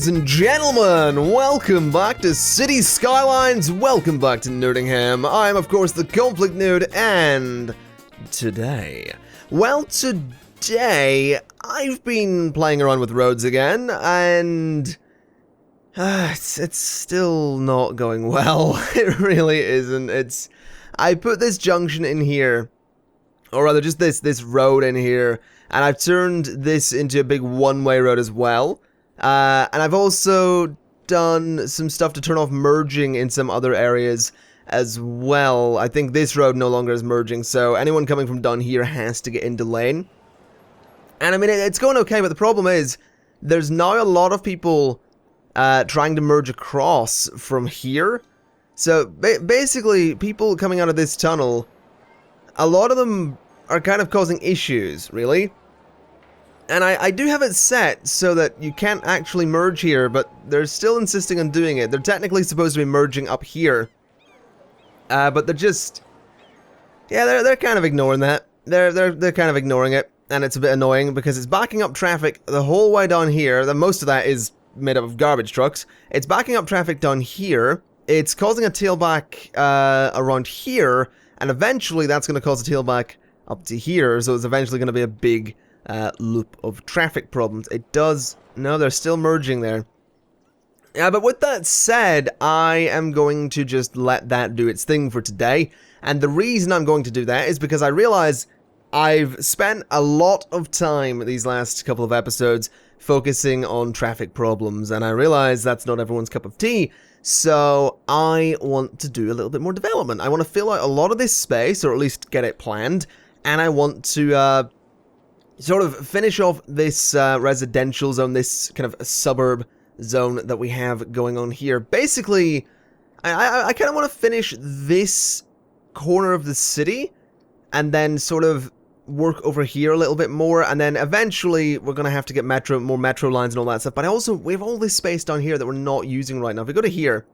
ladies and gentlemen, welcome back to City Skylines, welcome back to Nerdingham. I'm of course the ConflictNerd, and today, I've been playing around with roads again, and it's still not going well. It really isn't. I put this junction in here, or rather just this road in here, and I've turned this into a big one-way road as well. And I've also done some stuff to turn off merging in some other areas as well. I think this road no longer is merging, so anyone coming from down here has to get into lane. And I mean, it's going okay, but the problem is, there's now a lot of people trying to merge across from here. So basically, people coming out of this tunnel, a lot of them are kind of causing issues, really. And I do have it set so that you can't actually merge here, but they're still insisting on doing it. They're technically supposed to be merging up here. But they're just... yeah, they're kind of ignoring that. They're kind of ignoring it. And it's a bit annoying because it's backing up traffic the whole way down here. Most of that is made up of garbage trucks. It's backing up traffic down here. It's causing a tailback around here. And eventually that's going to cause a tailback up to here. So it's eventually going to be a big... loop of traffic problems. It does... no, they're still merging there. Yeah, but with that said, I am going to just let that do its thing for today. And the reason I'm going to do that is because I realize I've spent a lot of time these last couple of episodes focusing on traffic problems, and I realize that's not everyone's cup of tea. So I want to do a little bit more development. I want to fill out a lot of this space, or at least get it planned, and I want to sort of finish off this residential zone, this kind of suburb zone that we have going on here. Basically, I kind of want to finish this corner of the city, and then sort of work over here a little bit more, and then eventually we're going to have to get more metro lines and all that stuff. But we have all this space down here that we're not using right now. If we go to here,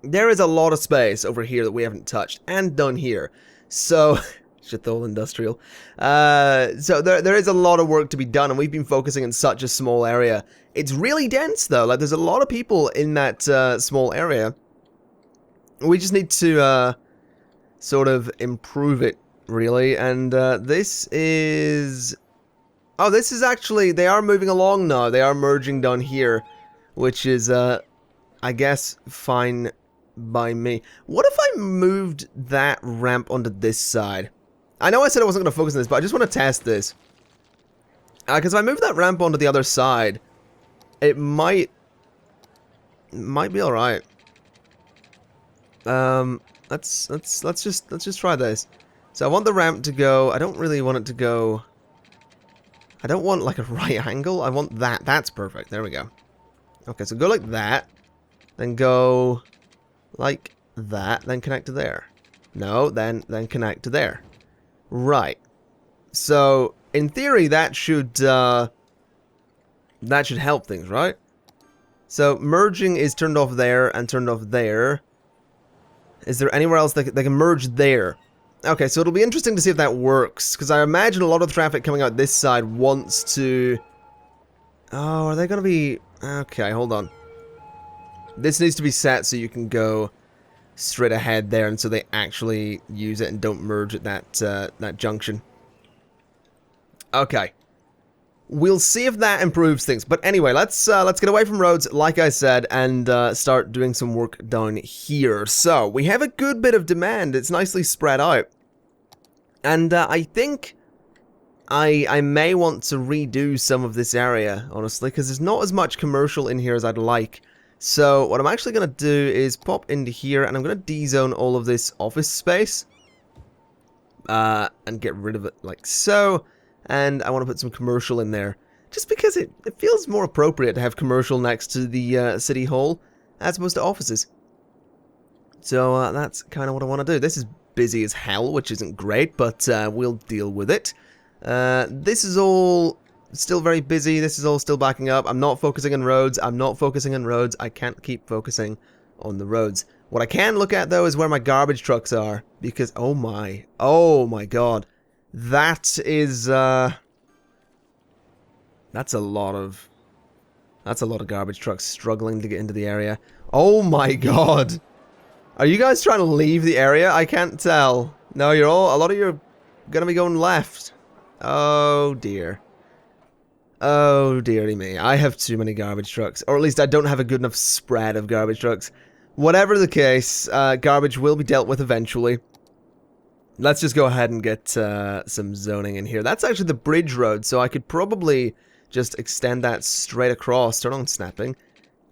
there is a lot of space over here that we haven't touched, and down here. So... shit, the whole industrial. So there is a lot of work to be done, and we've been focusing in such a small area. It's really dense, though. Like, there's a lot of people in that small area. We just need to sort of improve it, really. And this is... oh, this is actually... they are moving along now. They are merging down here, which is, I guess, fine by me. What if I moved that ramp onto this side? I know I said I wasn't going to focus on this, but I just want to test this. Because if I move that ramp onto the other side, it might be alright. Let's just try this. So I want the ramp to go... I don't really want it to go... I don't want like a right angle. I want that. That's perfect. There we go. Okay, so go like that. Then go like that. Then connect to there. No, then connect to there. Right. So, in theory, that should help things, right? So, merging is turned off there and turned off there. Is there anywhere else they can merge there? Okay, so it'll be interesting to see if that works, because I imagine a lot of the traffic coming out this side wants to... oh, are they going to be... okay, hold on. This needs to be set so you can go... straight ahead there, and so they actually use it and don't merge at that junction. Okay, we'll see if that improves things. But anyway, let's get away from roads, like I said, and start doing some work down here. So we have a good bit of demand. It's nicely spread out, and I think I may want to redo some of this area, honestly, because there's not as much commercial in here as I'd like. So, what I'm actually going to do is pop into here, and I'm going to de-zone all of this office space. And get rid of it like so. And I want to put some commercial in there. Just because it feels more appropriate to have commercial next to the city hall, as opposed to offices. So, that's kind of what I want to do. This is busy as hell, which isn't great, but we'll deal with it. This is all... still very busy. This is all still backing up. I'm not focusing on roads. I can't keep focusing on the roads. What I can look at, though, is where my garbage trucks are. Because, oh my god. That is, that's a lot of That's a lot of garbage trucks struggling to get into the area. Oh my god! Are you guys trying to leave the area? I can't tell. No, a lot of you are gonna be going left. Oh dear. Oh dearie me. I have too many garbage trucks. Or at least I don't have a good enough spread of garbage trucks. Whatever the case, garbage will be dealt with eventually. Let's just go ahead and get some zoning in here. That's actually the bridge road, so I could probably just extend that straight across, turn on snapping,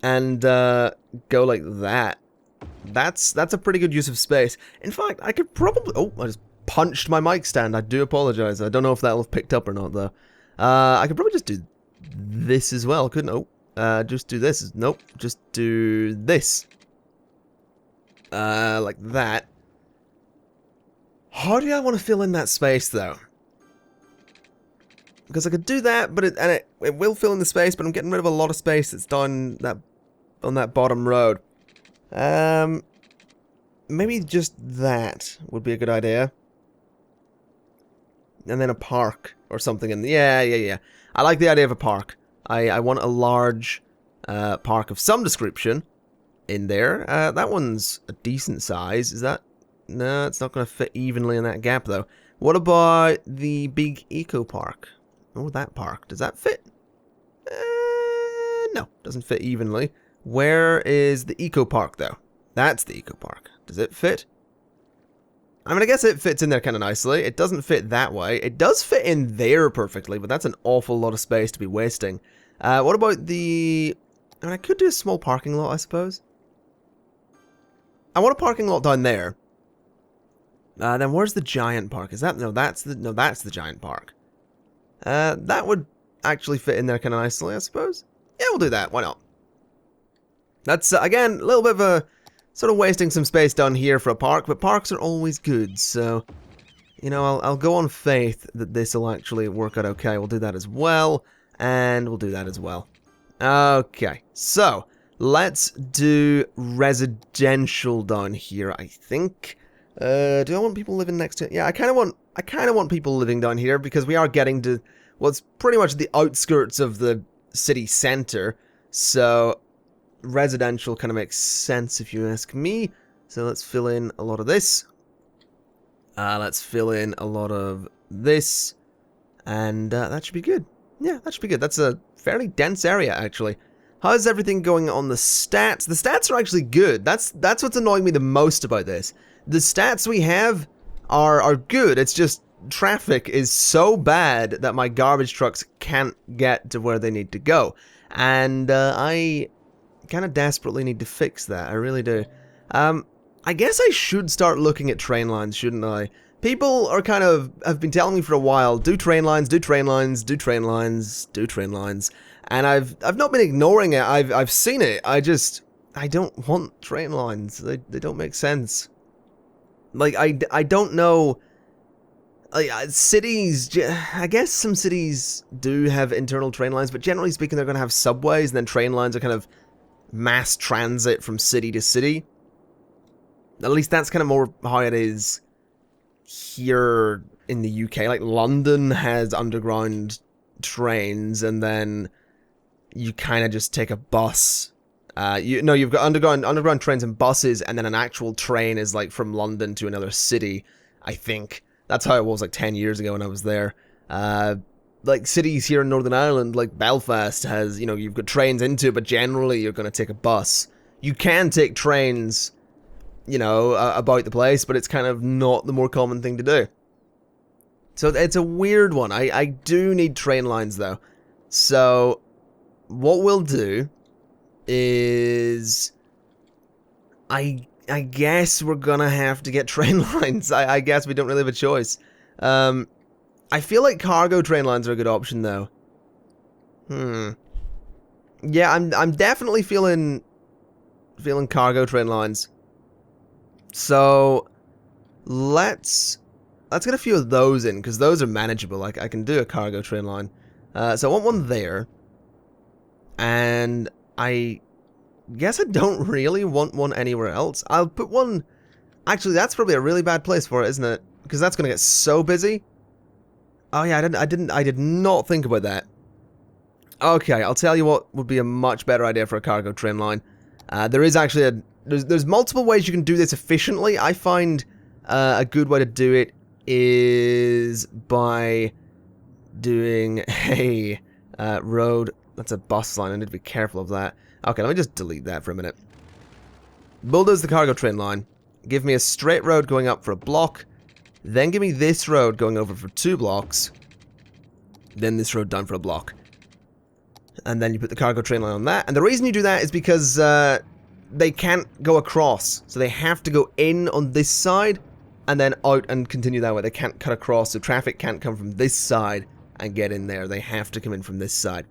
and go like that. That's a pretty good use of space. In fact, I could probably... Oh, I just punched my mic stand. I do apologize. I don't know if that'll have picked up or not, though. I could probably just do this as well, couldn't I? Just do this. Nope, just do this. Like that. How do I want to fill in that space, though? Because I could do that, but it will fill in the space, but I'm getting rid of a lot of space that's on that bottom road. Maybe just that would be a good idea. And then a park or something in the... Yeah. I like the idea of a park. I want a large park of some description in there. That one's a decent size. Is that... No, it's not going to fit evenly in that gap, though. What about the big eco park? Oh, that park. Does that fit? No, doesn't fit evenly. Where is the eco park, though? That's the eco park. Does it fit? I mean, I guess it fits in there kind of nicely. It doesn't fit that way. It does fit in there perfectly, but that's an awful lot of space to be wasting. What about the... I mean, I could do a small parking lot, I suppose. I want a parking lot down there. Then where's the giant park? Is that... No, that's the giant park. That would actually fit in there kind of nicely, I suppose. Yeah, we'll do that. Why not? That's, again, a little bit of a... Sort of wasting some space down here for a park, but parks are always good, so... You know, I'll go on faith that this will actually work out okay. We'll do that as well, and we'll do that as well. Okay, so... Let's do residential down here, I think. Do I want people living next to it? Yeah, I kind of want people living down here because we are getting to what's pretty much the outskirts of the city center. So residential kind of makes sense if you ask me. So let's fill in a lot of this. Let's fill in a lot of this, and that should be good. Yeah, that should be good. That's a fairly dense area actually. How's everything going on the stats? The stats are actually good. That's what's annoying me the most about this. The stats we have are good. It's just traffic is so bad that my garbage trucks can't get to where they need to go. And I kind of desperately need to fix that. I really do. I guess I should start looking at train lines, shouldn't I? People are kind of have been telling me for a while, do train lines, do train lines, do train lines, do train lines. And I've not been ignoring it. I've seen it. I don't want train lines. They don't make sense. Like I don't know. Like cities, I guess some cities do have internal train lines, but generally speaking, they're going to have subways, and then train lines are kind of mass transit from city to city. At least that's kind of more how it is here in the UK. Like London has underground trains, and then you kind of just take a bus. You've got underground trains and buses, and then an actual train is like from London to another city, I think. That's how it was like 10 years ago when I was there. Like cities here in Northern Ireland, like Belfast has, you've got trains into, but generally you're going to take a bus. You can take trains, about the place, but it's kind of not the more common thing to do. So it's a weird one. I do need train lines though. So what we'll do is I guess we're gonna have to get train lines. I guess we don't really have a choice. I feel like cargo train lines are a good option though. Yeah, I'm definitely feeling cargo train lines. So let's get a few of those in, because those are manageable. Like I can do a cargo train line. So I want one there. And I guess I don't really want one anywhere else. I'll put one... Actually, that's probably a really bad place for it, isn't it? Because that's going to get so busy. Oh yeah, I did not think about that. Okay, I'll tell you what would be a much better idea for a cargo train line. There is actually there's multiple ways you can do this efficiently. I find a good way to do it is by doing a road. That's a bus line. I need to be careful of that. Okay, let me just delete that for a minute. Bulldoze the cargo train line. Give me a straight road going up for a block. Then give me this road going over for 2 blocks. Then this road down for a block. And then you put the cargo train line on that. And the reason you do that is because they can't go across. So they have to go in on this side and then out and continue that way. They can't cut across, so traffic can't come from this side and get in there. They have to come in from this side.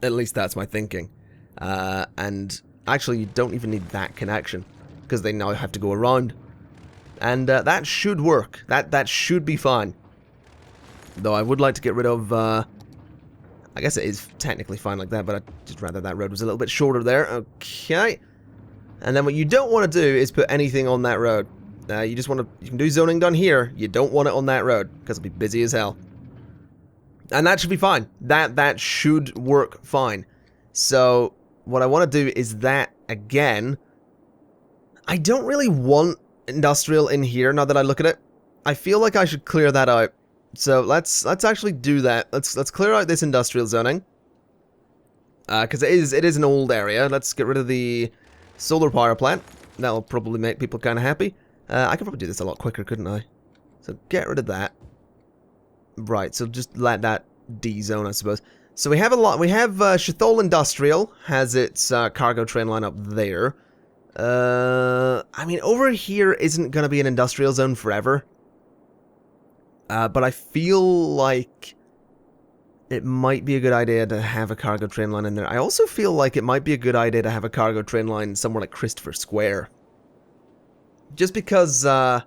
At least that's my thinking. And actually, you don't even need that connection, because they now have to go around. And that should work. That should be fine. Though I would like to get rid of... I guess it is technically fine like that, but I'd just rather that road was a little bit shorter there. Okay. And then what you don't want to do is put anything on that road. You just want to... You can do zoning down here. You don't want it on that road, because it'll be busy as hell. And that should be fine. That should work fine. So, what I want to do is that again. I don't really want industrial in here, now that I look at it. I feel like I should clear that out. So let's actually do that. Let's clear out this industrial zoning. Because it is an old area. Let's get rid of the solar power plant. That'll probably make people kind of happy. I could probably do this a lot quicker, couldn't I? So get rid of that. Right, so just let that D-zone, I suppose. So we have a lot. We have Shithol Industrial has its cargo train line up there. I mean, over here isn't going to be an industrial zone forever. But I feel like it might be a good idea to have a cargo train line in there. I also feel like it might be a good idea to have a cargo train line somewhere like Christopher Square. Just because, I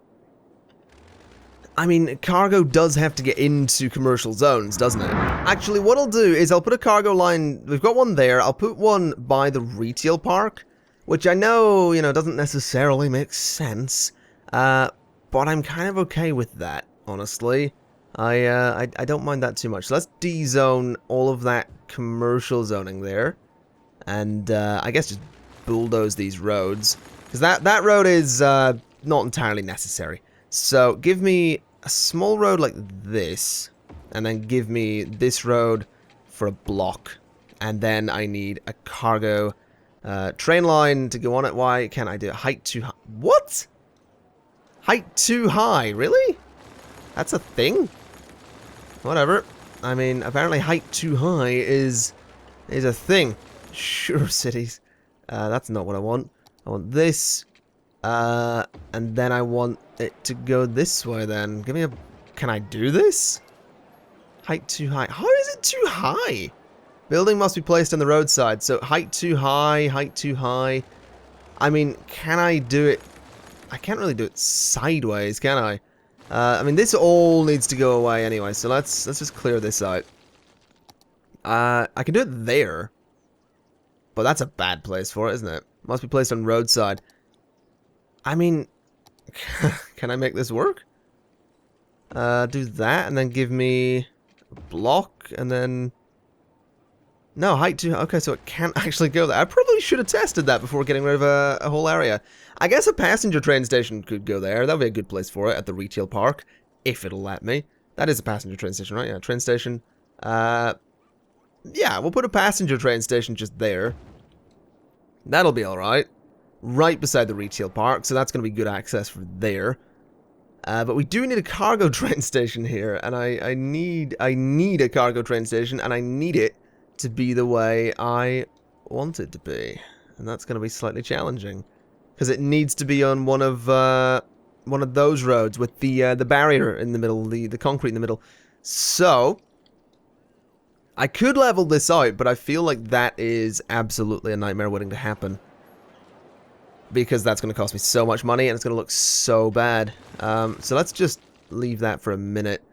mean, cargo does have to get into commercial zones, doesn't it? Actually, what I'll do is I'll put a cargo line... We've got one there. I'll put one by the retail park, which I know, you know, doesn't necessarily make sense. But I'm kind of okay with that. Honestly, I don't mind that too much. So let's D-zone all of that commercial zoning there, and I guess just bulldoze these roads, because that road is not entirely necessary. So give me a small road like this, and then give me this road for a block, and then I need a cargo train line to go on it. Why can't I do it? Height too high? What? Height too high? Really? That's a thing? Whatever. I mean, apparently height too high is a thing. Sure, cities. That's not what I want. I want this. And then I want it to go this way then. Give me a... Can I do this? Height too high. How is it too high? Building must be placed on the roadside. So height too high, height too high. I mean, can I do it? I can't really do it sideways, can I? I mean, this all needs to go away anyway, so let's just clear this out. I can do it there, but that's a bad place for it, isn't it? Must be placed on roadside. I mean, can I make this work? Do that, and then give me a block, and then... No, height too... Okay, so it can't actually go there. I probably should have tested that before getting rid of a whole area. I guess a passenger train station could go there. That would be a good place for it at the retail park, if it'll let me. That is a passenger train station, right? Yeah, train station. Yeah, we'll put a passenger train station just there. That'll be alright. Right beside the retail park, so that's going to be good access for there. But we do need a cargo train station here, and I need a cargo train station, and I need it to be the way I want it to be. And that's going to be slightly challenging. Because it needs to be on one of those roads with the barrier in the middle, the concrete in the middle. So, I could level this out, but I feel like that is absolutely a nightmare waiting to happen. Because that's going to cost me so much money, and it's going to look so bad. So let's just leave that for a minute.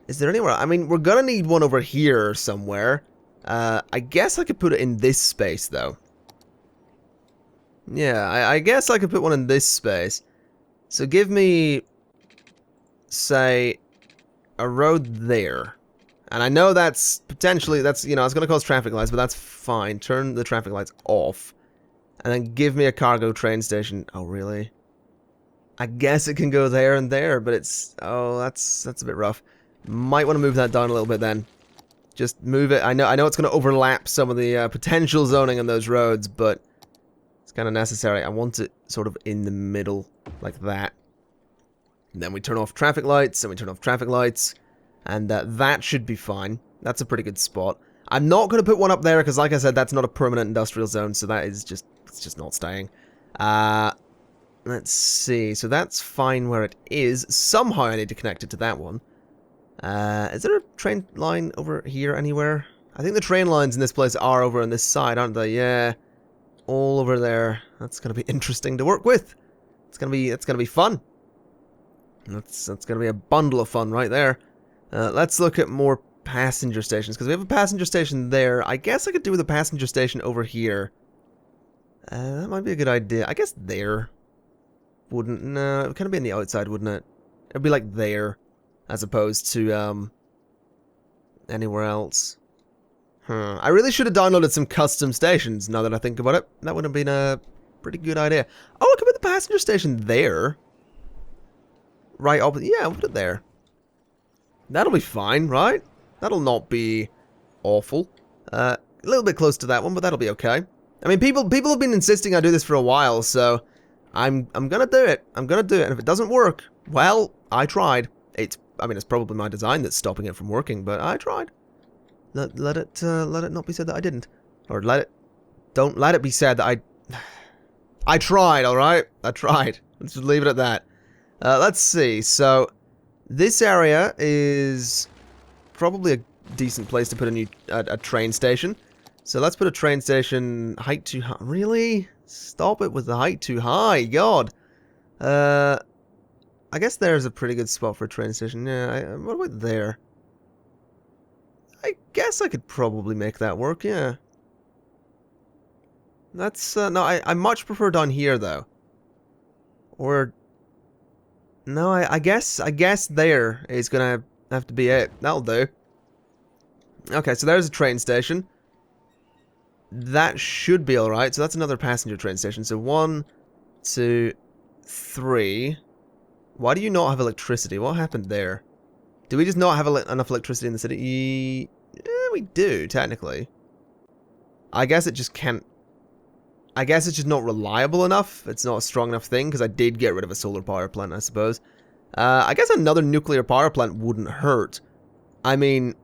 Is there anywhere? I mean, we're going to need one over here somewhere. I guess I could put it in this space, though. Yeah, I guess I could put one in this space. So give me, say, a road there. And I know that's potentially, that's, you know, it's going to cause traffic lights, but that's fine. Turn the traffic lights off. And then give me a cargo train station. Oh, really? I guess it can go there and there, but it's... Oh, that's a bit rough. Might want to move that down a little bit then. Just move it. I know it's going to overlap some of the potential zoning on those roads, but it's kind of necessary. I want it sort of in the middle, like that. And then we turn off traffic lights, and we turn off traffic lights, and that should be fine. That's a pretty good spot. I'm not going to put one up there, because like I said, that's not a permanent industrial zone, so that is just... It's just not staying. Let's see. So that's fine where it is. Somehow I need to connect it to that one. Is there a train line over here anywhere? I think the train lines in this place are over on this side, aren't they? Yeah. All over there. That's going to be interesting to work with. It's going to be fun. That's going to be a bundle of fun right there. Let's look at more passenger stations, because we have a passenger station there. I guess I could do with a passenger station over here. That might be a good idea. I guess there wouldn't... No, it would kind of be on the outside, wouldn't it? It would be like there, as opposed to, anywhere else. I really should have downloaded some custom stations, now that I think about it. That would have been a pretty good idea. Oh, I could put the passenger station there. Right up... Yeah, I'll put it there. That'll be fine, right? That'll not be awful. A little bit close to that one, but that'll be okay. I mean, people have been insisting I do this for a while, so I'm gonna do it. I'm gonna do it, and if it doesn't work, well, I tried. It's probably my design that's stopping it from working, but I tried. Let it not be said that I didn't, or don't let it be said that I tried. All right, I tried. Let's just leave it at that. Let's see. So this area is probably a decent place to put a train station. So let's put a train station height too high. Really? Stop it with the height too high. God. I guess there's a pretty good spot for a train station. Yeah, what about there? I guess I could probably make that work, yeah. That's, no, I much prefer down here, though. Or... No, I guess there is gonna have to be it. That'll do. Okay, so there's a train station. That should be alright. So that's another passenger train station. So 1, 2, 3. Why do you not have electricity? What happened there? Do we just not have enough electricity in the city? Yeah, we do, technically. I guess it just can't... I guess it's just not reliable enough. It's not a strong enough thing, because I did get rid of a solar power plant, I suppose. I guess another nuclear power plant wouldn't hurt. I mean,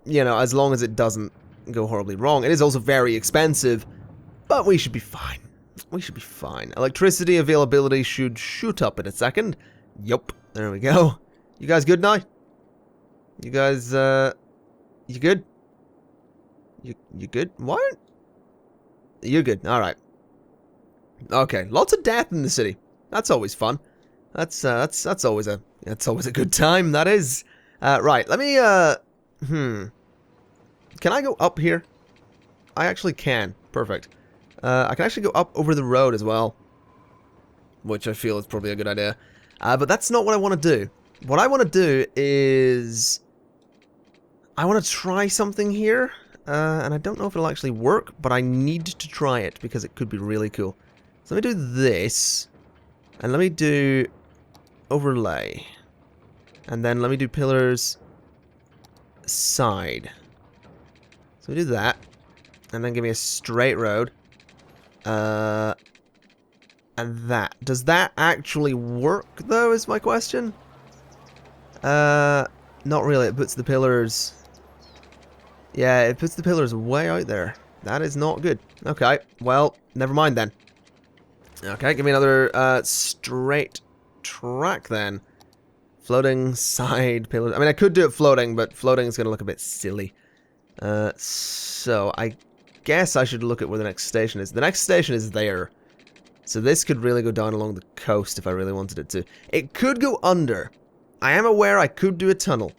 you know, as long as it doesn't go horribly wrong. It is also very expensive, but we should be fine. We should be fine. Electricity availability should shoot up in a second. Yup, there we go. You guys good now? You guys, you good? You good? What? You're good. All right. Okay. Lots of death in the city. That's always fun. That's always a good time. That is. Right. Let me. Can I go up here? I actually can. Perfect. I can actually go up over the road as well, which I feel is probably a good idea. But that's not what I want to do. What I want to do is I want to try something here. And I don't know if it'll actually work, but I need to try it because it could be really cool. So let me do this, and let me do overlay, and then let me do pillars side. So we do that, and then give me a straight road, and that. Does that actually work, though, is my question? Not really. It puts the pillars... Yeah, it puts the pillars way out there. That is not good. Okay, well, never mind then. Okay, give me another straight track then. Floating side pillars. I mean, I could do it floating, but floating is going to look a bit silly. So I guess I should look at where the next station is. The next station is there. So this could really go down along the coast if I really wanted it to. It could go under. I am aware I could do a tunnel.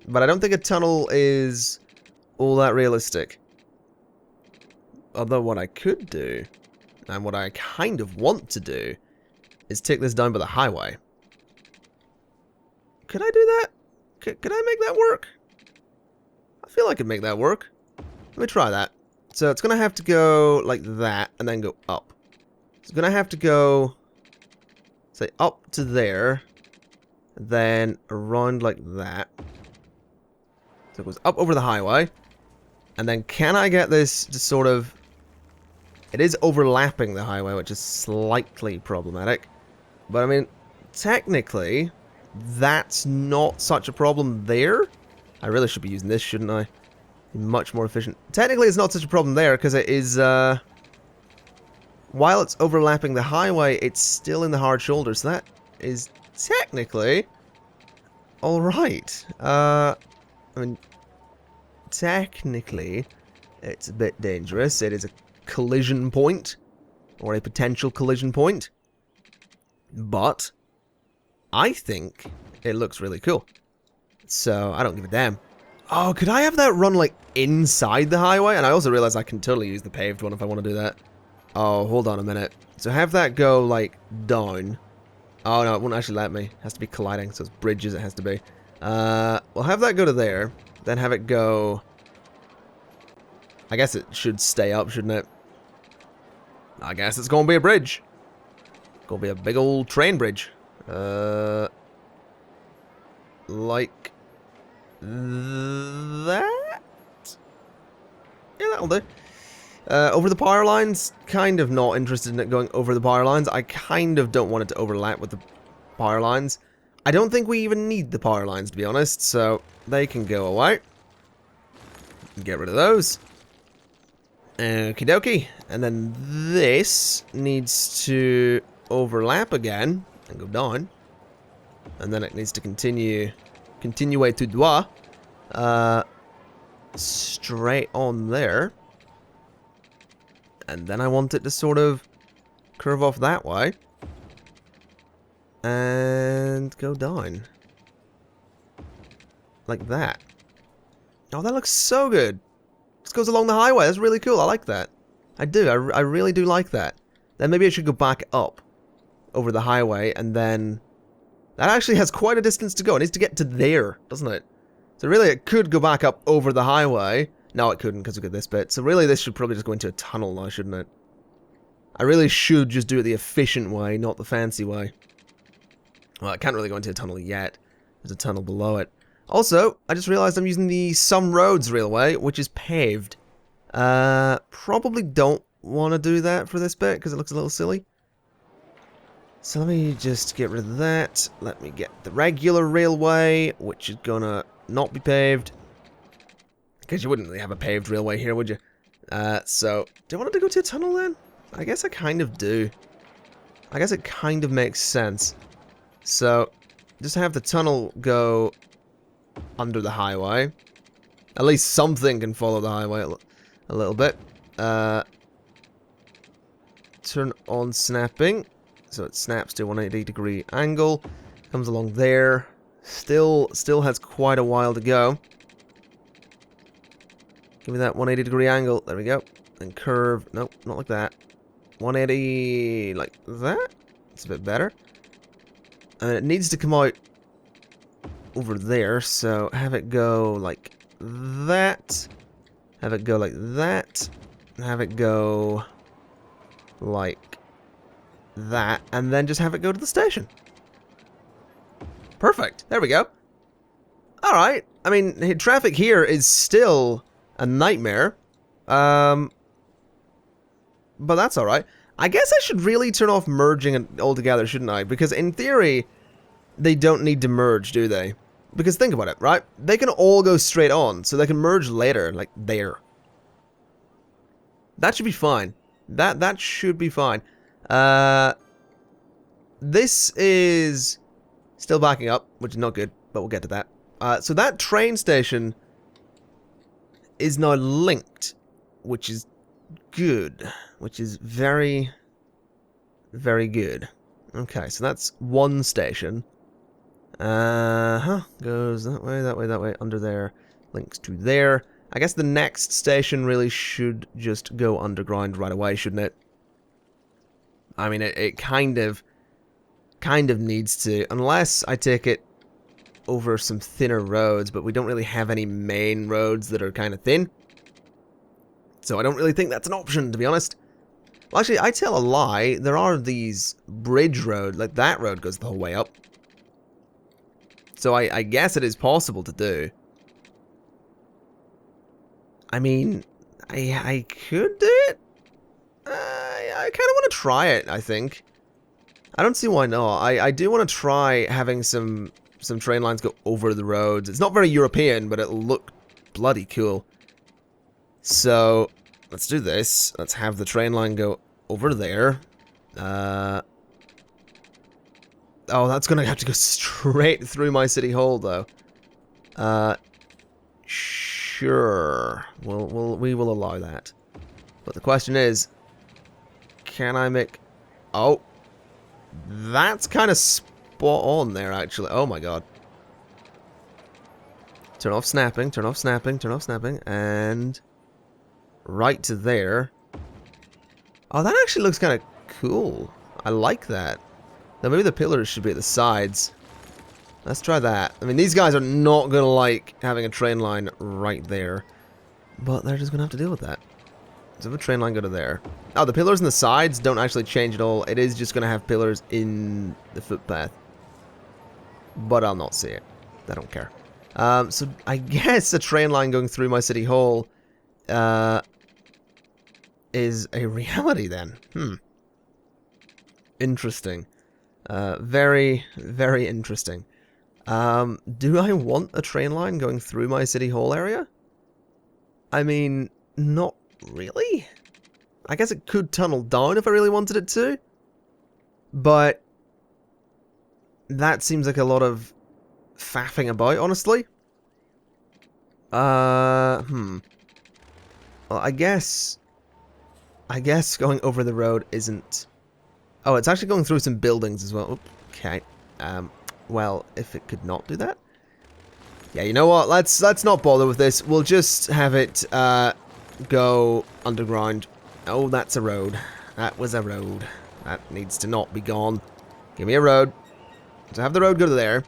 But I don't think a tunnel is all that realistic. Although what I could do, and what I kind of want to do, is take this down by the highway. Could I do that? Could I make that work? I feel I could make that work. Let me try that. So it's going to have to go like that, and then go up. It's going to have to go, say, up to there, then around like that. So it goes up over the highway. And then can I get this to sort of... It is overlapping the highway, which is slightly problematic. But I mean, technically, that's not such a problem there. I really should be using this, shouldn't I? Be much more efficient. Technically, it's not such a problem there, because it is, while it's overlapping the highway, it's still in the hard shoulder, so that is technically alright. I mean, technically, it's a bit dangerous. It is a collision point, or a potential collision point. But I think it looks really cool. So, I don't give a damn. Oh, could I have that run, like, inside the highway? And I also realize I can totally use the paved one if I want to do that. Oh, hold on a minute. So have that go, like, down. Oh, no, it won't actually let me. It has to be colliding, so it's bridges it has to be. We'll have that go to there. Then have it go... I guess it should stay up, shouldn't it? I guess it's gonna be a bridge. Gonna be a big old train bridge. Like... that? Yeah, that'll do. Over the power lines, kind of not interested in it going over the power lines. I kind of don't want it to overlap with the power lines. I don't think we even need the power lines, to be honest, so they can go away. Get rid of those. Okie dokie. And then this needs to overlap again and go down. And then it needs to continue tout droit. Straight on there. And then I want it to sort of curve off that way. And go down. Like that. Oh, that looks so good. Just goes along the highway. That's really cool. I like that. I do. I really do like that. Then maybe I should go back up over the highway, and then... That actually has quite a distance to go. It needs to get to there, doesn't it? So really, it could go back up over the highway. No, it couldn't, because we got this bit. So really, this should probably just go into a tunnel now, shouldn't it? I really should just do it the efficient way, not the fancy way. Well, I can't really go into a tunnel yet. There's a tunnel below it. Also, I just realized I'm using the Some Roads railway, which is paved. Probably don't want to do that for this bit, because it looks a little silly. So let me just get rid of that. Let me get the regular railway, which is gonna not be paved. Because you wouldn't really have a paved railway here, would you? So, do I want it to go to a tunnel then? I guess I kind of do. I guess it kind of makes sense. So, just have the tunnel go under the highway. At least something can follow the highway a little bit. Turn on snapping. So it snaps to a 180-degree angle. Comes along there. Still has quite a while to go. Give me that 180-degree angle. There we go. And curve. Nope, not like that. 180 like that. It's a bit better. And it needs to come out over there. So have it go like that. Have it go like that. Have it go like that. And then just have it go to the station. Perfect. There we go. Alright. I mean, traffic here is still a nightmare. But that's alright. I guess I should really turn off merging altogether, shouldn't I? Because in theory, they don't need to merge, do they? Because think about it, right? They can all go straight on, so they can merge later, like there. That should be fine. That should be fine. This is still backing up, which is not good, but we'll get to that. So that train station is now linked, which is good. Which is very, very good. Okay, so that's one station. Goes that way, that way, that way, under there, links to there. I guess the next station really should just go underground right away, shouldn't it? I mean, it kind of needs to, unless I take it over some thinner roads, but we don't really have any main roads that are kind of thin. So I don't really think that's an option, to be honest. Well, actually, I tell a lie. There are these bridge roads, like that road goes the whole way up. So I guess it is possible to do. I mean, I could do it. I kind of want to try it, I think. I don't see why not. I do want to try having some train lines go over the roads. It's not very European, but it'll look bloody cool. So, let's do this. Let's have the train line go over there. Oh, that's going to have to go straight through my city hall, though. Sure. We will allow that. But the question is, can I make... Oh. That's kind of spot on there, actually. Oh, my God. Turn off snapping, turn off snapping, turn off snapping, and... right to there. Oh, that actually looks kind of cool. I like that. Now, maybe the pillars should be at the sides. Let's try that. I mean, these guys are not going to like having a train line right there. But they're just going to have to deal with that. So have a train line go to there. Oh, the pillars on the sides don't actually change at all. It is just going to have pillars in the footpath. But I'll not see it. I don't care. So I guess a train line going through my city hall is a reality then. Interesting. Very, very interesting. Do I want a train line going through my city hall area? I mean, not really. I guess it could tunnel down if I really wanted it to. But that seems like a lot of faffing about, honestly. Well, I guess going over the road isn't... Oh, it's actually going through some buildings as well. Okay. Well, if it could not do that. Yeah, you know what? Let's not bother with this. We'll just have it go underground. Oh, that's a road. That was a road. That needs to not be gone. Give me a road. So have the road go to there.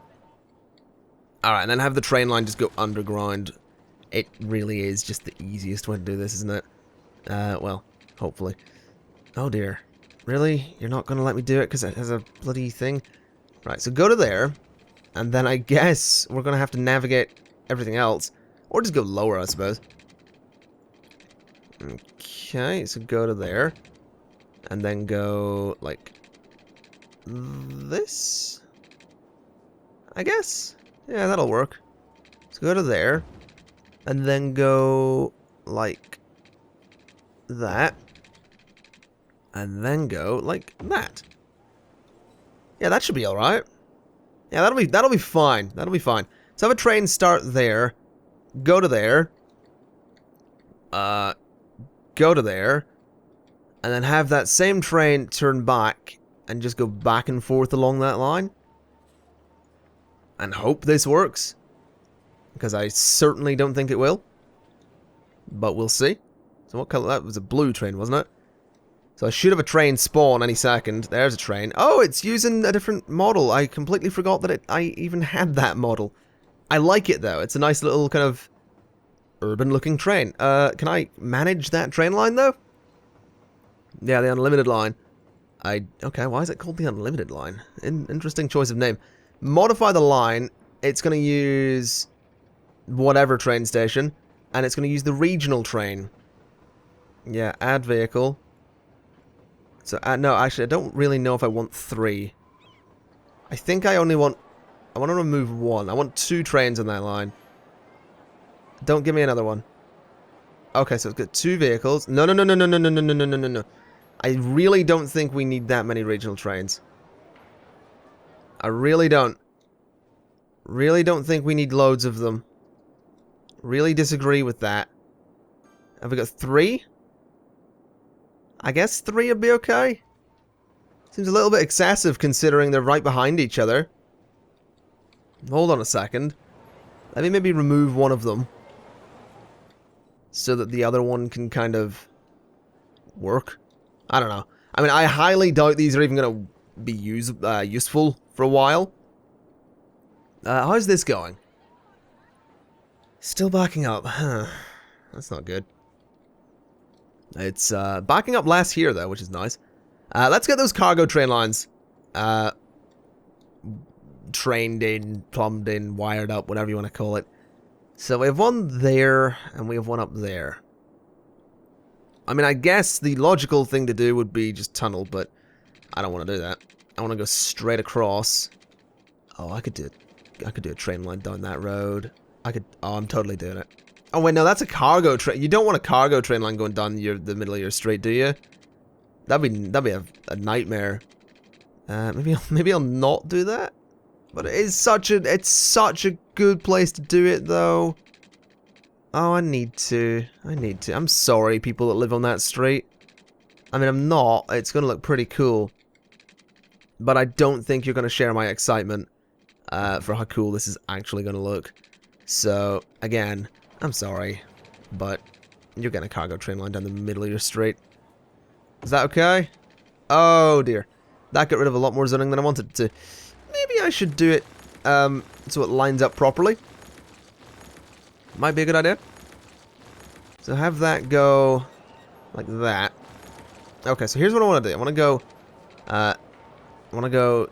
Alright, and then have the train line just go underground. It really is just the easiest way to do this, isn't it? Well, hopefully. Oh dear. Really? You're not going to let me do it because it has a bloody thing? Right, so go to there. And then I guess we're going to have to navigate everything else. Or just go lower, I suppose. Okay, so go to there. And then go, like, this? I guess? Yeah, that'll work. So go to there. And then go, like, that. And then go, like, that. Yeah, that should be alright. Yeah, that'll be fine. That'll be fine. So have a train start there. Go to there. Go to there. And then have that same train turn back and just go back and forth along that line. And hope this works. Because I certainly don't think it will. But we'll see. So what color? That was a blue train, wasn't it? So I should have a train spawn any second. There's a train. Oh, it's using a different model. I completely forgot that I even had that model. I like it, though. It's a nice little kind of urban-looking train. Can I manage that train line, though? Yeah, the unlimited line. Okay, why is it called the unlimited line? Interesting choice of name. Modify the line. It's going to use whatever train station. And it's going to use the regional train. Yeah, add vehicle. So, no, actually, I don't really know if I want 3. I think I only want... I want to remove 1. I want 2 trains on that line. Don't give me another one. Okay, so it's got 2 vehicles. No. I really don't think we need that many regional trains. I really don't. Really don't think we need loads of them. Really disagree with that. Have we got 3? I guess 3 would be okay. Seems a little bit excessive considering they're right behind each other. Hold on a second. Let me maybe remove one of them. So that the other one can kind of work. I don't know. I mean, I highly doubt these are even going to be useful for a while. How's this going? Still backing up. Huh. That's not good. It's backing up less here, though, which is nice. Let's get those cargo train lines trained in, plumbed in, wired up, whatever you want to call it. So we have one there, and we have one up there. I mean, I guess the logical thing to do would be just tunnel, but I don't want to do that. I want to go straight across. Oh, I could do a train line down that road. Oh, I'm totally doing it. Oh wait, no, that's a cargo train. You don't want a cargo train line going down the middle of your street, do you? That'd be a nightmare. Maybe I'll not do that. But it's such a good place to do it, though. Oh, I need to. I'm sorry, people that live on that street. I mean, I'm not. It's gonna look pretty cool. But I don't think you're gonna share my excitement for how cool this is actually gonna look. So, again, I'm sorry, but you're getting a cargo train line down the middle of your street. Is that okay? Oh dear. That got rid of a lot more zoning than I wanted to. Maybe I should do it so it lines up properly. Might be a good idea. So have that go like that. Okay, so here's what I want to do. I want to go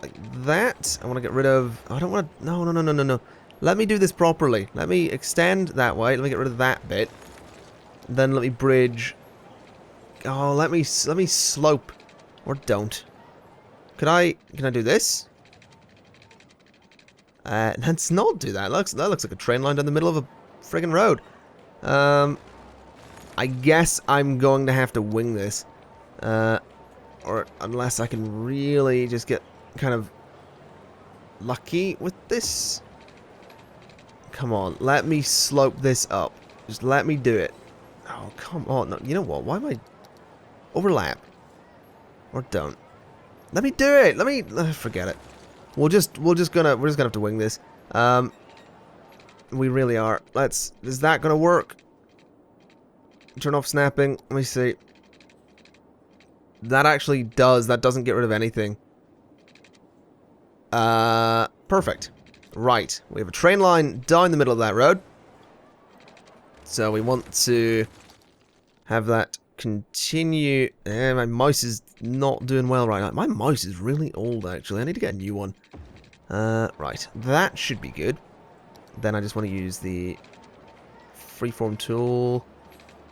like that. I want to get rid of... I don't want to... No. Let me do this properly. Let me extend that way. Let me get rid of that bit. Then let me bridge... Oh, let me slope. Or don't. Can I do this? Let's not do that. That looks like a train line down the middle of a friggin' road. I guess I'm going to have to wing this. Or unless I can really just get kind of lucky with this. Come on, let me slope this up. Just let me do it. Oh, come on. No, you know what? Why am I... Overlap. Or don't. Let me do it. Let me... forget it. We're just gonna have to wing this. We really are. Is that gonna work? Turn off snapping. Let me see. That actually does. That doesn't get rid of anything. Perfect. Right. We have a train line down the middle of that road. So we want to have that continue. My mouse is not doing well right now. My mouse is really old, actually. I need to get a new one. Right. That should be good. Then I just want to use the freeform tool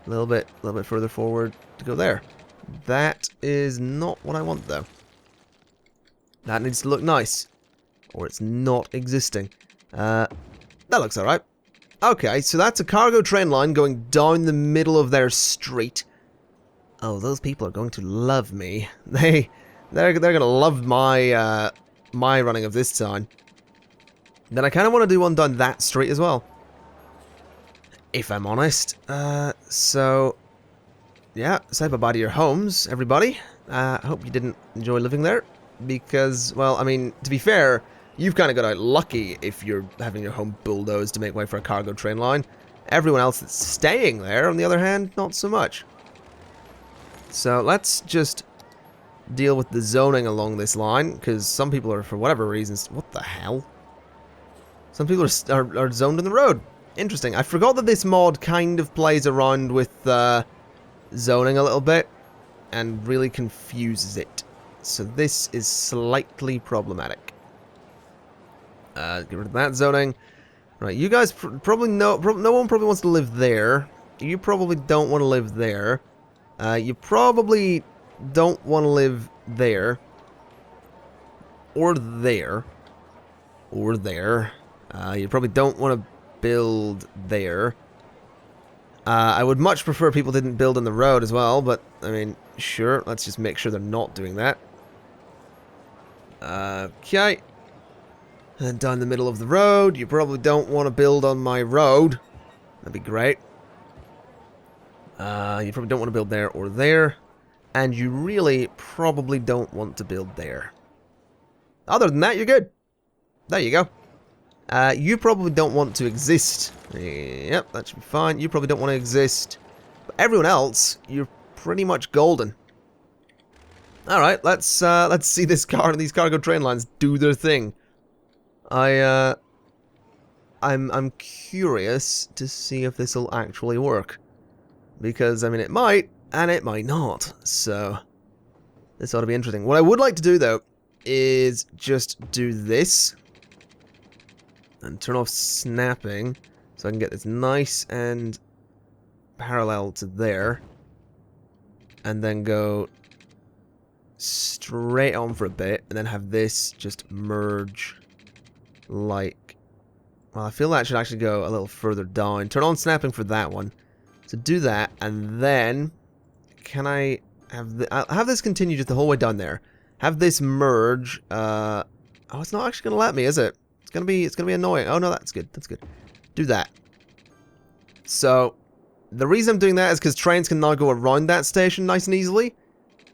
a little bit further forward to go there. That is not what I want, though. That needs to look nice. Or it's not existing. That looks alright. Okay, so that's a cargo train line going down the middle of their street. Oh, those people are going to love me. They're gonna love my my running of this town. Then I kind of want to do one down that street as well, if I'm honest. So yeah, say bye-bye to your homes, everybody. I hope you didn't enjoy living there, because, well, I mean, to be fair, you've kind of got out lucky if you're having your home bulldozed to make way for a cargo train line. Everyone else that's staying there, on the other hand, not so much. So let's just deal with the zoning along this line, because some people are, for whatever reasons... What the hell? Some people are zoned in the road. Interesting. I forgot that this mod kind of plays around with zoning a little bit, and really confuses it. So this is slightly problematic. Get rid of that zoning. Right, you guys probably no one probably wants to live there. You probably don't want to live there. You probably don't want to live there. Or there. Or there. You probably don't want to build there. I would much prefer people didn't build in the road as well, but, I mean, sure. Let's just make sure they're not doing that. Okay. And down the middle of the road, you probably don't want to build on my road. That'd be great. You probably don't want to build there or there. And you really probably don't want to build there. Other than that, you're good. There you go. You probably don't want to exist. Yep, that should be fine. You probably don't want to exist. But everyone else, you're pretty much golden. Alright, let's see these cargo train lines do their thing. I'm curious to see if this will actually work. Because, I mean, it might, and it might not. So, this ought to be interesting. What I would like to do, though, is just do this. And turn off snapping. So I can get this nice and parallel to there. And then go straight on for a bit. And then have this just merge like... Well, I feel that should actually go a little further down. Turn on snapping for that one. So do that. And then... Can I have... I'll have this continue just the whole way down there. Have this merge. Oh, it's not actually going to let me, is it? It's gonna be annoying. Oh no, that's good. That's good. Do that. So, the reason I'm doing that is because trains can now go around that station nice and easily,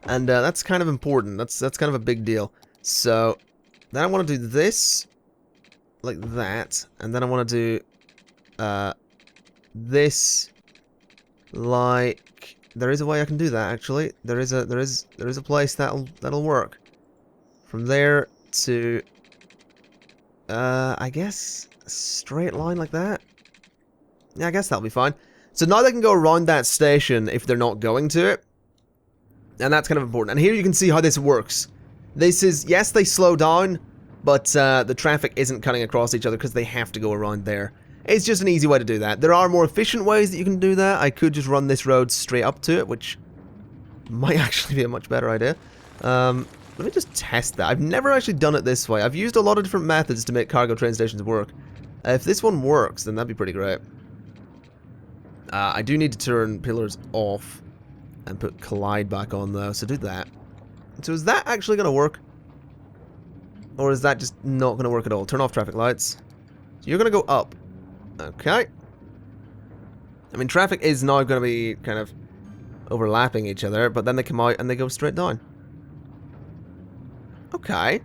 and that's kind of important. That's kind of a big deal. So, then I want to do this like that, and then I want to do this like. There is a way I can do that actually. There is a place that'll work. From there to. I guess a straight line like that. Yeah, I guess that'll be fine. So now they can go around that station if they're not going to it. And that's kind of important. And here you can see how this works. This is, yes, they slow down, but the traffic isn't cutting across each other because they have to go around there. It's just an easy way to do that. There are more efficient ways that you can do that. I could just run this road straight up to it, which might actually be a much better idea. Let me just test that. I've never actually done it this way. I've used a lot of different methods to make cargo train stations work. If this one works, then that'd be pretty great. I do need to turn pillars off and put collide back on though, so do that. So is that actually going to work? Or is that just not going to work at all? Turn off traffic lights. So you're going to go up. Okay. I mean, traffic is now going to be kind of overlapping each other, but then they come out and they go straight down. Okay.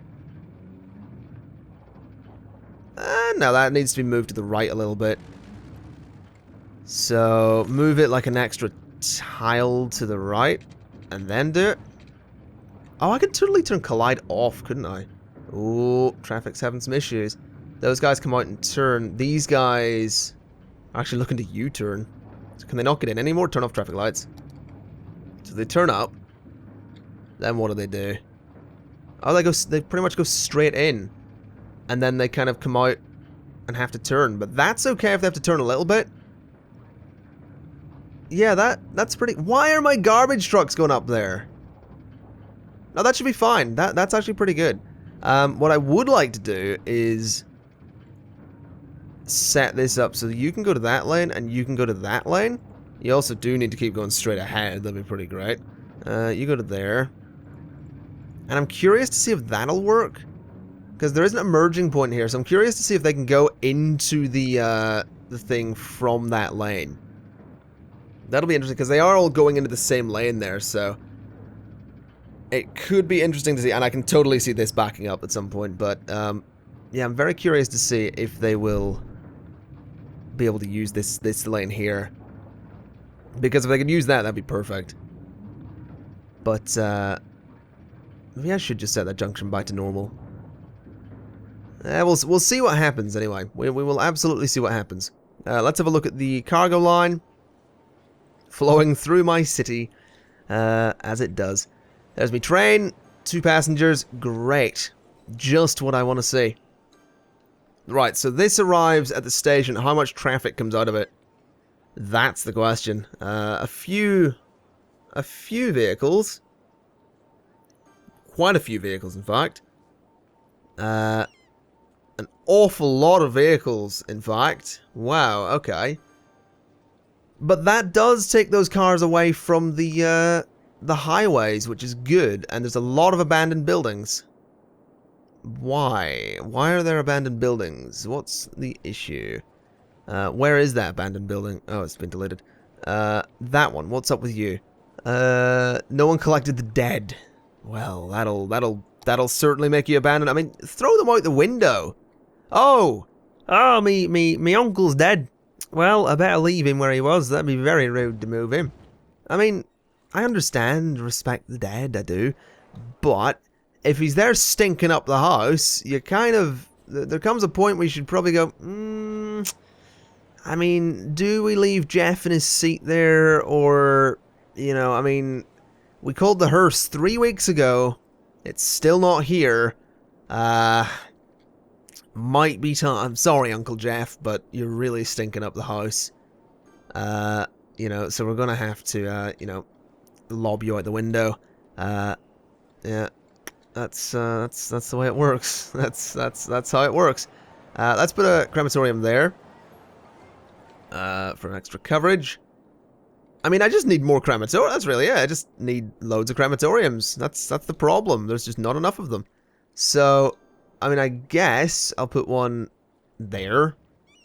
Now that needs to be moved to the right a little bit. So, move it like an extra tile to the right, and then do it. Oh, I could totally turn collide off, couldn't I? Ooh, traffic's having some issues. Those guys come out and turn. These guys are actually looking to U-turn. So can they not get in anymore? Turn off traffic lights. So they turn up. Then what do? Oh, they pretty much go straight in. And then they kind of come out and have to turn. But that's okay if they have to turn a little bit. Yeah, that's pretty... Why are my garbage trucks going up there? No, that should be fine. That's actually pretty good. What I would like to do is set this up so that you can go to that lane and you can go to that lane. You also do need to keep going straight ahead. That'd be pretty great. You go to there. And I'm curious to see if that'll work. Because there isn't a merging point here, so I'm curious to see if they can go into the thing from that lane. That'll be interesting, because they are all going into the same lane there, so... It could be interesting to see, and I can totally see this backing up at some point, but, yeah, I'm very curious to see if they will be able to use this lane here. Because if they could use that, that'd be perfect. But, maybe I should just set that junction back to normal. We'll see what happens, anyway. We will absolutely see what happens. Let's have a look at the cargo line. Flowing through my city, as it does. There's my train, 2 passengers, great. Just what I want to see. Right, so this arrives at the station. How much traffic comes out of it? That's the question. A few vehicles. Quite a few vehicles, in fact. An awful lot of vehicles, in fact. Wow, okay. But that does take those cars away from the highways, which is good, and there's a lot of abandoned buildings. Why? Why are there abandoned buildings? What's the issue? Where is that abandoned building? Oh, it's been deleted. That one. What's up with you? No one collected the dead. Well, that'll certainly make you abandon. I mean, throw them out the window. Oh, me uncle's dead. Well, I better leave him where he was. That'd be very rude to move him. I mean, I understand, respect the dead, I do. But if he's there stinking up the house, you kind of there comes a point where you should probably go, I mean, do we leave Jeff in his seat there, or, you know, I mean, we called the hearse 3 weeks ago, it's still not here, might be time. I'm sorry, Uncle Jeff, but you're really stinking up the house, you know, so we're gonna have to, you know, lob you out the window, yeah. That's the way it works. That's how it works. Let's put a crematorium there. For extra coverage. I mean, I just need more crematoriums. That's really it. I just need loads of crematoriums. That's the problem. There's just not enough of them. So, I mean, I guess I'll put one there.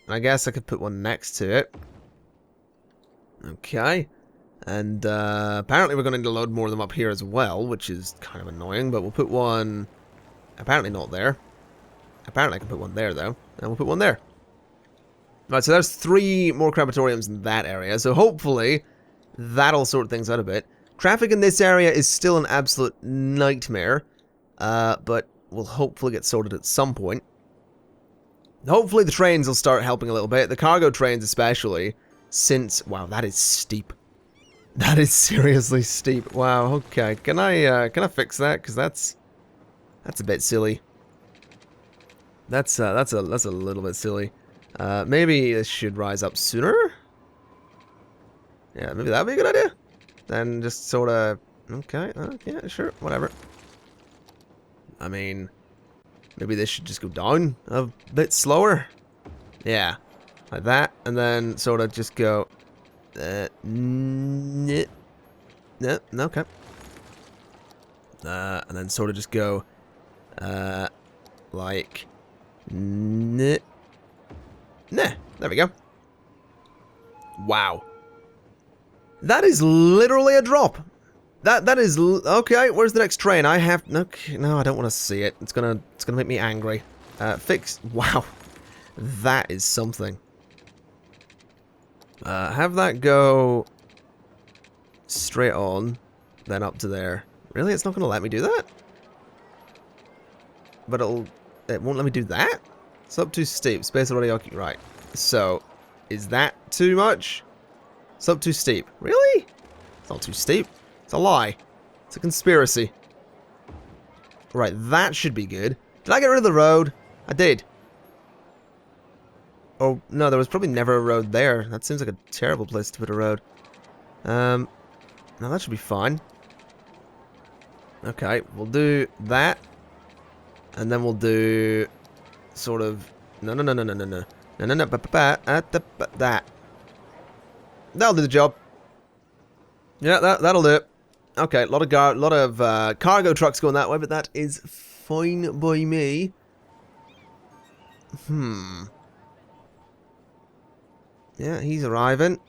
And I guess I could put one next to it. Okay. And apparently we're going to need to load more of them up here as well, which is kind of annoying, but we'll put one apparently not there. Apparently I can put one there, though. And we'll put one there. Right, so there's 3 more crematoriums in that area, so hopefully that'll sort things out a bit. Traffic in this area is still an absolute nightmare, but will hopefully get sorted at some point. Hopefully the trains will start helping a little bit, the cargo trains especially, since... Wow, that is steep. That is seriously steep. Wow, okay. Can I fix that? Because that's a bit silly. That's a little bit silly. Maybe this should rise up sooner? Yeah, maybe that'd be a good idea. Then just sort of... Okay, yeah, sure, whatever. I mean, maybe this should just go down a bit slower. Yeah, like that, and then sort of just go... No, okay. And then sort of just go, like, nah, there we go. Wow. That is literally a drop. That is, okay, where's the next train? I have, okay, no, I don't want to see it. It's gonna make me angry. Fix, wow. That is something. Have that go straight on, then up to there. Really? It's not going to let me do that? But it won't let me do that? It's up too steep. Space already occupied. Right. So, is that too much? It's up too steep. Really? It's not too steep. It's a lie. It's a conspiracy. Right, that should be good. Did I get rid of the road? I did. Oh, no, there was probably never a road there. That seems like a terrible place to put a road. Now that should be fine. Okay, we'll do that. And then we'll do... sort of... No, that. That'll do the job. Yeah, that'll do it. Okay, a lot of cargo trucks going that way, but that is fine by me. Yeah, he's arriving.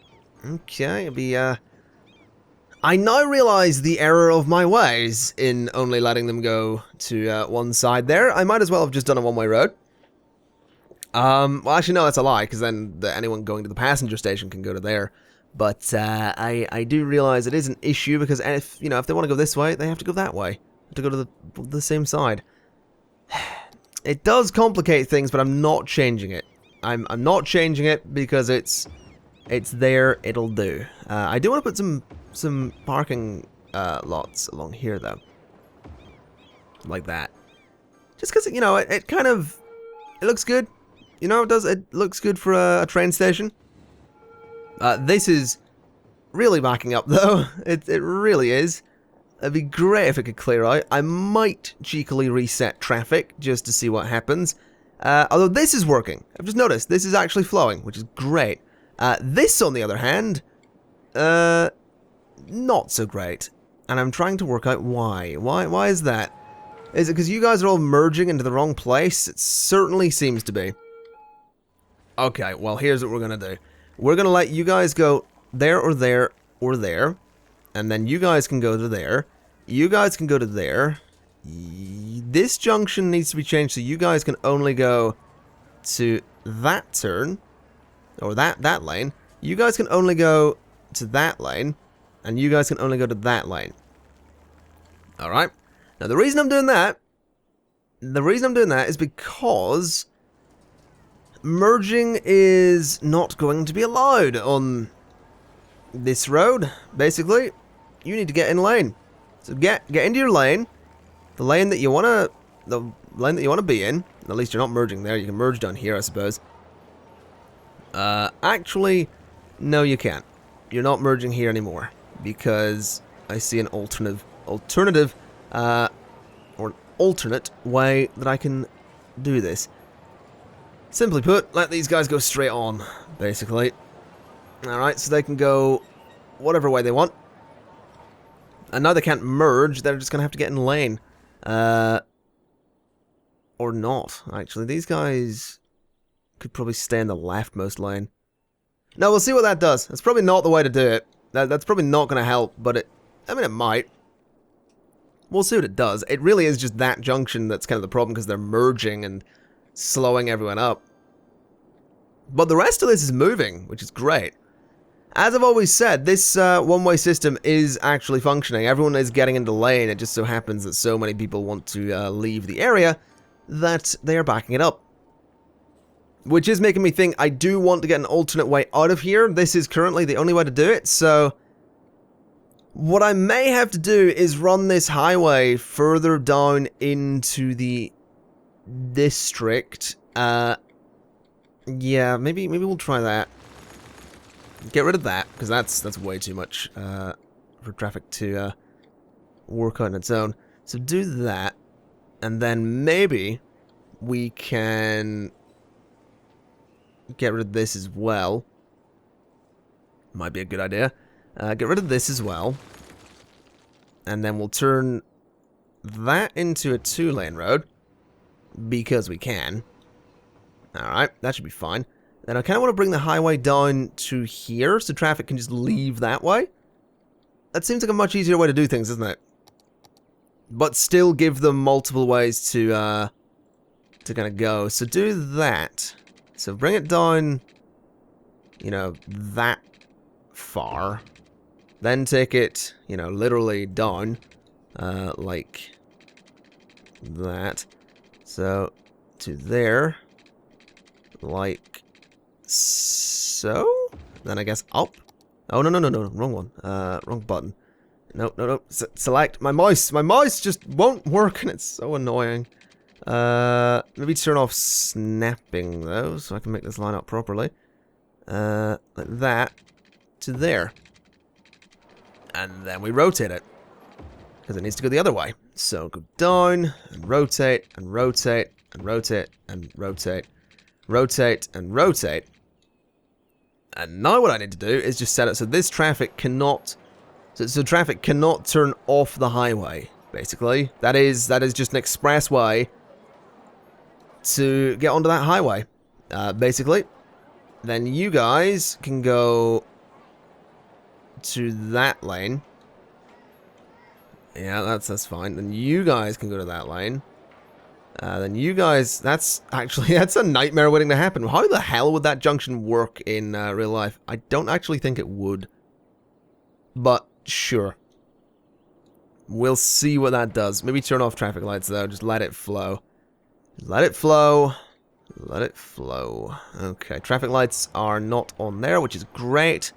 Okay, it'll be, I now realise the error of my ways in only letting them go to one side there. I might as well have just done a one-way road. Well, actually, no, that's a lie, because then anyone going to the passenger station can go to there. But I do realise it is an issue, because if they want to go this way, they have to go that way. They have to go to the same side. It does complicate things, but I'm not changing it. I'm not changing it because it's there, it'll do. I do want to put some parking lots along here though. Like that. Just because, it kind of, it looks good. It looks good for a train station. This is really backing up though. It really is. It'd be great if it could clear out. I might cheekily reset traffic just to see what happens. Although this is working. I've just noticed this is actually flowing, which is great. This, on the other hand, not so great. And I'm trying to work out why. Why is that? Is it because you guys are all merging into the wrong place? It certainly seems to be. Okay, well, here's what we're going to do. We're going to let you guys go there or there or there. And then you guys can go to there. You guys can go to there. This junction needs to be changed so you guys can only go to that turn. Or that lane. You guys can only go to that lane. And you guys can only go to that lane. Alright. Now the reason I'm doing that The reason I'm doing that is because merging is not going to be allowed on this road. Basically, you need to get in lane. So get into your lane, the lane that you wanna be in. At least you're not merging there. You can merge down here, I suppose. Actually, no, you can't. You're not merging here anymore because I see an alternative, or an alternate way that I can do this. Simply put, let these guys go straight on, basically. Alright, so they can go whatever way they want. And now they can't merge, they're just going to have to get in lane. Or not, actually. These guys could probably stay in the leftmost lane. No, we'll see what that does. That's probably not the way to do it. That's probably not going to help, but it might. We'll see what it does. It really is just that junction that's kind of the problem because they're merging and slowing everyone up. But the rest of this is moving, which is great. As I've always said, this one-way system is actually functioning. Everyone is getting into lane. It just so happens that so many people want to leave the area that they are backing it up. Which is making me think I do want to get an alternate way out of here. This is currently the only way to do it, so what I may have to do is run this highway further down into the district. Yeah, maybe we'll try that. Get rid of that, because that's way too much for traffic to work on its own. So do that, and then maybe we can get rid of this as well. Might be a good idea. Get rid of this as well. And then we'll turn that into a 2-lane road. Because we can. Alright, that should be fine. Then I kind of want to bring the highway down to here so traffic can just leave that way. That seems like a much easier way to do things, doesn't it? But still give them multiple ways to kind of go. So do that. So bring it down, you know, that far. Then take it, you know, literally down, like that. So, to there, like so. Then I guess up. Oh, no, wrong one. Wrong button. No. Select. My mouse just won't work and it's so annoying. Maybe turn off snapping though, so I can make this line up properly. Like that to there. And then we rotate it. Because it needs to go the other way. So go down, and rotate, and rotate, and rotate, and rotate. Rotate, and rotate. And now what I need to do is just set it so this traffic cannot... So traffic cannot turn off the highway, basically. That is just an expressway to get onto that highway, basically. Then you guys can go to that lane. Yeah, that's fine. Then you guys can go to that lane. Then you guys, that's a nightmare waiting to happen. How the hell would that junction work in real life? I don't actually think it would. But, sure. We'll see what that does. Maybe turn off traffic lights though, just let it flow. Let it flow. Let it flow. Okay, traffic lights are not on there, which is great.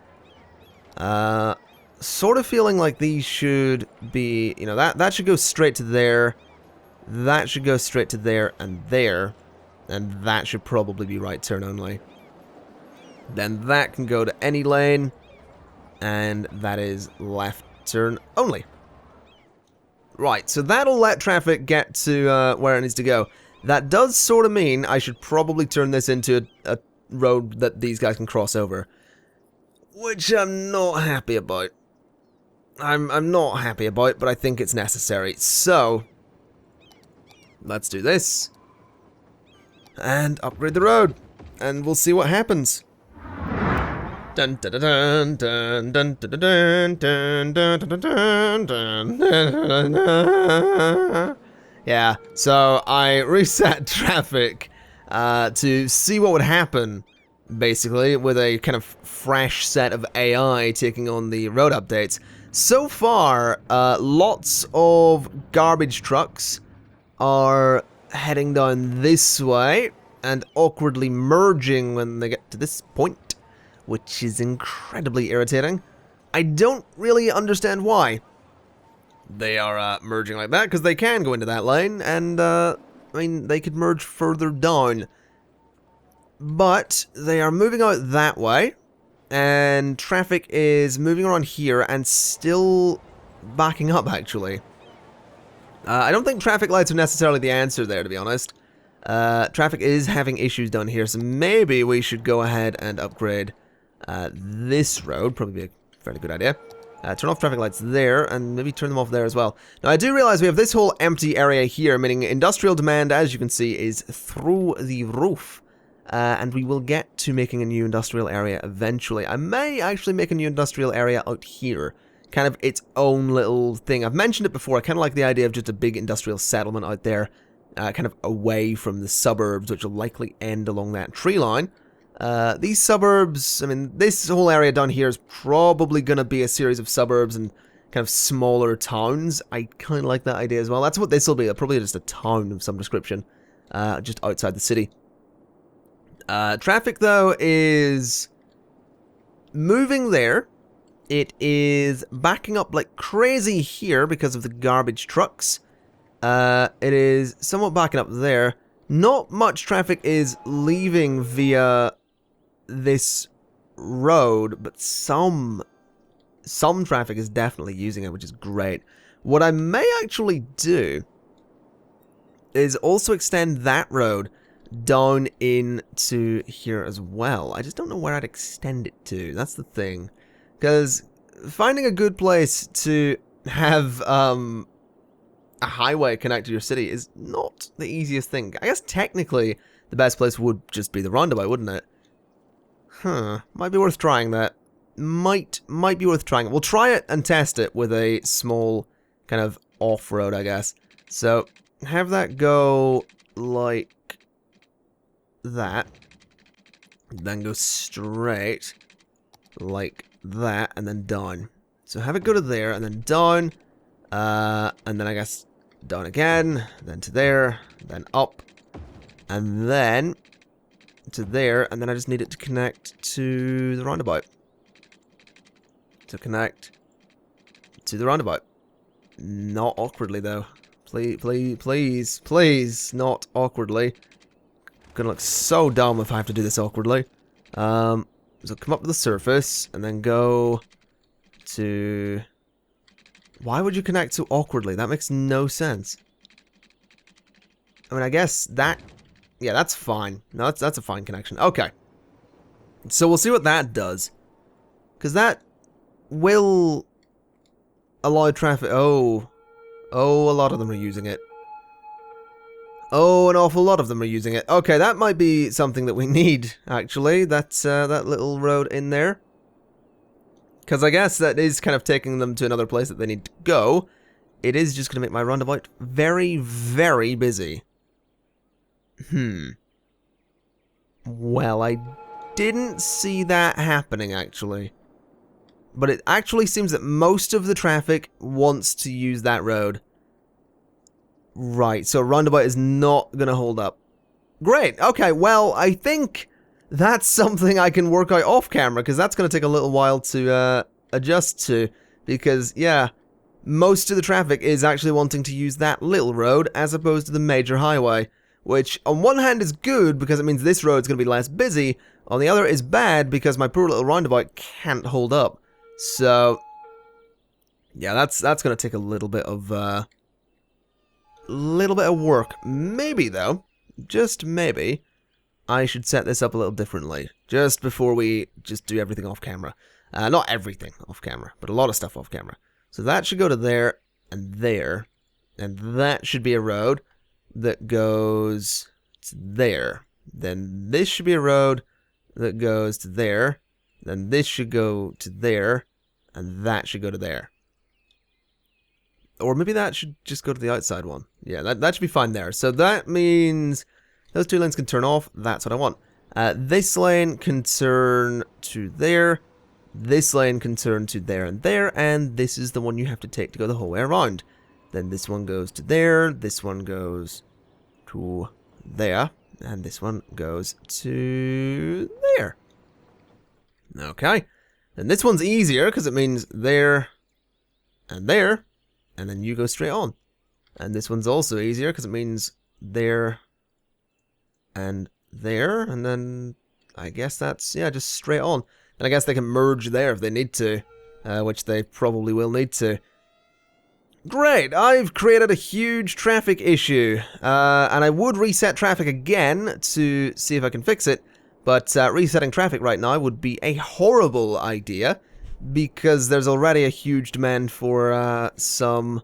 Sort of feeling like these should be, you know, that should go straight to there. That should go straight to there and there. And that should probably be right turn only. Then that can go to any lane. And that is left turn only. Right, so that'll let traffic get to where it needs to go. That does sort of mean I should probably turn this into a road that these guys can cross over. Which I'm not happy about. I'm not happy about, but I think it's necessary. So, let's do this. And upgrade the road. And we'll see what happens. Dun dun dun dun dun dun dun dun dun dun dun dun. Yeah, so I reset traffic to see what would happen, basically, with a kind of fresh set of AI taking on the road updates. So far, lots of garbage trucks are heading down this way and awkwardly merging when they get to this point, which is incredibly irritating. I don't really understand why they are merging like that, because they can go into that lane, and I mean, they could merge further down. But they are moving out that way, and traffic is moving around here and still backing up, actually. I don't think traffic lights are necessarily the answer there, to be honest. Traffic is having issues down here, so maybe we should go ahead and upgrade this road. Probably be a fairly good idea. Turn off traffic lights there, and maybe turn them off there as well. Now, I do realize we have this whole empty area here, meaning industrial demand, as you can see, is through the roof. And we will get to making a new industrial area eventually. I may actually make a new industrial area out here. Kind of its own little thing. I've mentioned it before, I kind of like the idea of just a big industrial settlement out there. Kind of away from the suburbs, which will likely end along that tree line. These suburbs, I mean, this whole area down here is probably going to be a series of suburbs and kind of smaller towns. I kind of like that idea as well. That's what this will be, probably just a town of some description, just outside the city. Traffic, though, is moving there. It is backing up like crazy here because of the garbage trucks. It is somewhat backing up there. Not much traffic is leaving via this road, but some traffic is definitely using it, which is great. What I may actually do is also extend that road down into here as well. I just don't know where I'd extend it to. That's the thing. Because finding a good place to have a highway connect to your city is not the easiest thing. I guess technically the best place would just be the roundabout, wouldn't it? Huh. Might be worth trying that. Might be worth trying it. We'll try it and test it with a small kind of off-road, I guess. So have that go like that. Then go straight like that, and then down. So have it go to there, and then down, and then I guess down again, then to there, then up, and then to there, and then I just need it to connect to the roundabout. To connect to the roundabout. Not awkwardly, though. Please, not awkwardly. Gonna look so dumb if I have to do this awkwardly. So come up to the surface, and then go to... Why would you connect so awkwardly? That makes no sense. I mean, I guess that... Yeah, that's fine. No, that's a fine connection. Okay. So we'll see what that does. Because that will allow traffic... Oh, a lot of them are using it. Oh, an awful lot of them are using it. Okay, that might be something that we need, actually. That's that little road in there. Because I guess that is kind of taking them to another place that they need to go. It is just going to make my roundabout very, very busy. Well, I didn't see that happening, actually. But it actually seems that most of the traffic wants to use that road. Right, so roundabout is not going to hold up. Great, okay, well, I think that's something I can work out off camera, because that's going to take a little while to adjust to. Because, yeah, most of the traffic is actually wanting to use that little road as opposed to the major highway. Which, on one hand, is good because it means this road's going to be less busy. On the other, is bad because my poor little roundabout can't hold up. So, yeah, that's going to take a little bit of work. Maybe, though, just maybe, I should set this up a little differently. Just before we just do everything off camera. Not everything off camera, but a lot of stuff off camera. So that should go to there, and there. And that should be a road that goes to there. Then this should be a road that goes to there. Then this should go to there. And that should go to there. Or maybe that should just go to the outside one. Yeah, that should be fine there. So that means those two lanes can turn off. That's what I want. This lane can turn to there. This lane can turn to there and there. And this is the one you have to take to go the whole way around. Then this one goes to there. This one goes to there. And this one goes to there. Okay. And this one's easier because it means there and there. And then you go straight on. And this one's also easier because it means there and there. And then I guess that's, yeah, just straight on. And I guess they can merge there if they need to. Which they probably will need to. Great, I've created a huge traffic issue, and I would reset traffic again to see if I can fix it, but resetting traffic right now would be a horrible idea, because there's already a huge demand for some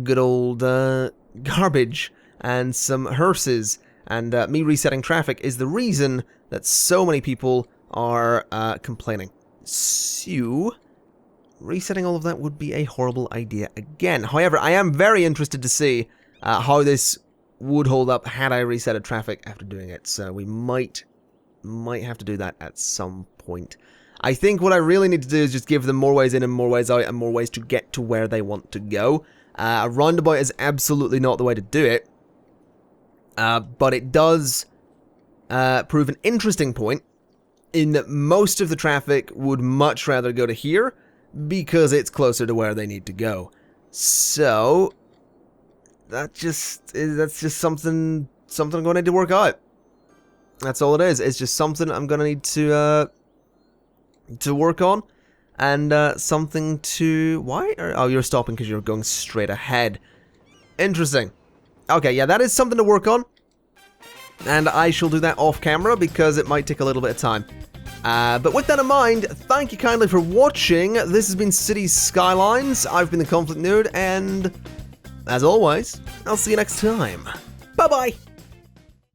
good old garbage and some hearses, and me resetting traffic is the reason that so many people are complaining. So resetting all of that would be a horrible idea again. However, I am very interested to see how this would hold up had I resetted traffic after doing it. So we might have to do that at some point. I think what I really need to do is just give them more ways in and more ways out and more ways to get to where they want to go. A roundabout is absolutely not the way to do it. But it does prove an interesting point in that most of the traffic would much rather go to here because it's closer to where they need to go. So that's just something I'm going to need to work out. That's all it is. It's just something I'm going to need to work on, and something to why? Oh, you're stopping because you're going straight ahead. Interesting. Okay, yeah, that is something to work on, and I shall do that off camera because it might take a little bit of time. But with that in mind, thank you kindly for watching. This has been Cities Skylines. I've been the ConflictNerd, and as always, I'll see you next time. Bye-bye!